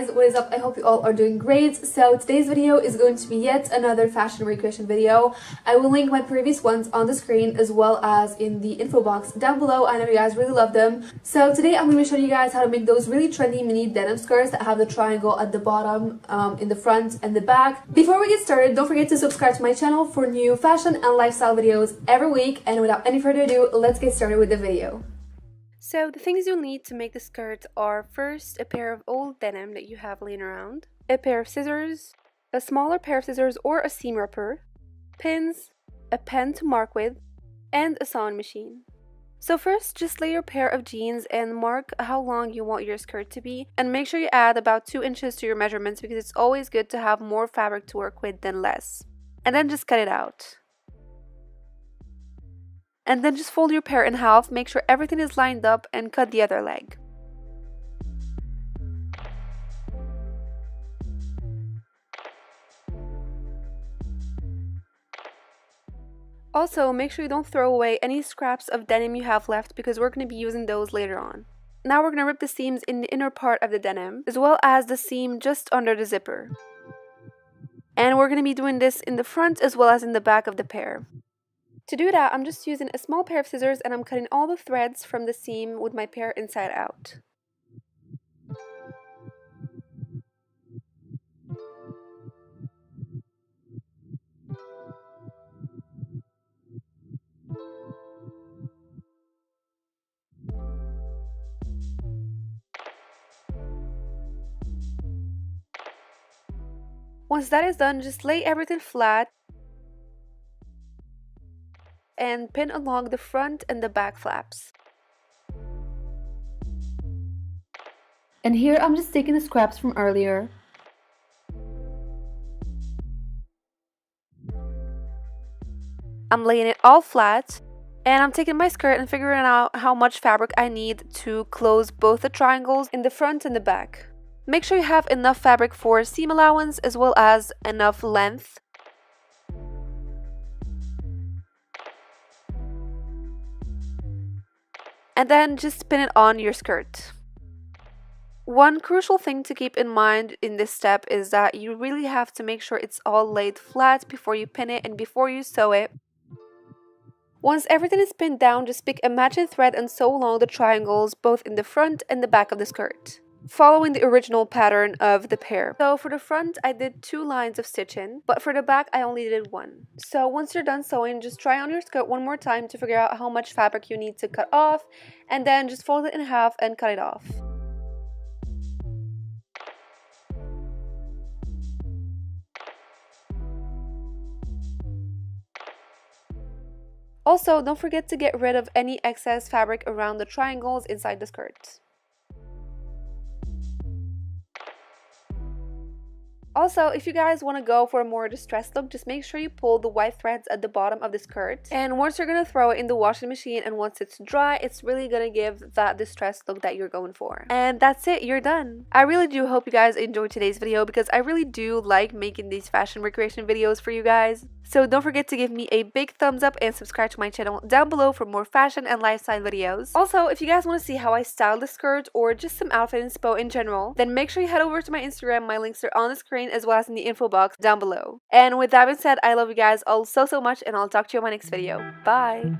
guys, what is up? I hope you all are doing great. So today's video is going to be yet another fashion recreation video. I will link my previous ones on the screen as well as in the info box down below. I know you guys really love them. So today I'm going to be showing you guys how to make those really trendy mini denim skirts that have the triangle at the bottom, in the front and the back. Before we get started, don't forget to subscribe to my channel for new fashion and lifestyle videos every week. And without any further ado, let's get started with the video. So the things you'll need to make the skirt are first a pair of old denim that you have laying around, a pair of scissors, a smaller pair of scissors or a seam ripper, pins, a pen to mark with, and a sewing machine. So first, just lay your pair of jeans and mark how long you want your skirt to be, and make sure you add about 2 inches to your measurements because it's always good to have more fabric to work with than less. And then just cut it out. And then just fold your pair in half, make sure everything is lined up, and cut the other leg. Also, make sure you don't throw away any scraps of denim you have left because we're going to be using those later on. Now we're going to rip the seams in the inner part of the denim, as well as the seam just under the zipper. And we're going to be doing this in the front as well as in the back of the pair. To do that, I'm just using a small pair of scissors and I'm cutting all the threads from the seam with my pair inside out. Once that is done, just lay everything flat and pin along the front and the back flaps. And here I'm just taking the scraps from earlier. I'm laying it all flat, and I'm taking my skirt and figuring out how much fabric I need to close both the triangles in the front and the back. Make sure you have enough fabric for seam allowance as well as enough length. And then just pin it on your skirt. One crucial thing to keep in mind in this step is that you really have to make sure it's all laid flat before you pin it and before you sew it. Once everything is pinned down, just pick a matching thread and sew along the triangles both in the front and the back of the skirt, following the original pattern of the pair. So for the front, I did 2 lines of stitching, but for the back, I only did 1. So once you're done sewing, just try on your skirt one more time to figure out how much fabric you need to cut off, and then just fold it in half and cut it off. Also, don't forget to get rid of any excess fabric around the triangles inside the skirt. Also, if you guys want to go for a more distressed look, just make sure you pull the white threads at the bottom of the skirt. And once you're going to throw it in the washing machine and once it's dry, it's really going to give that distressed look that you're going for. And that's it, you're done. I really do hope you guys enjoyed today's video because I really do like making these fashion recreation videos for you guys. So don't forget to give me a big thumbs up and subscribe to my channel down below for more fashion and lifestyle videos. Also, if you guys want to see how I style the skirt or just some outfit inspo in general, then make sure you head over to my Instagram. My links are on the screen as well as in the info box down below. And with that being said, I love you guys all so much and I'll talk to you in my next video. Bye!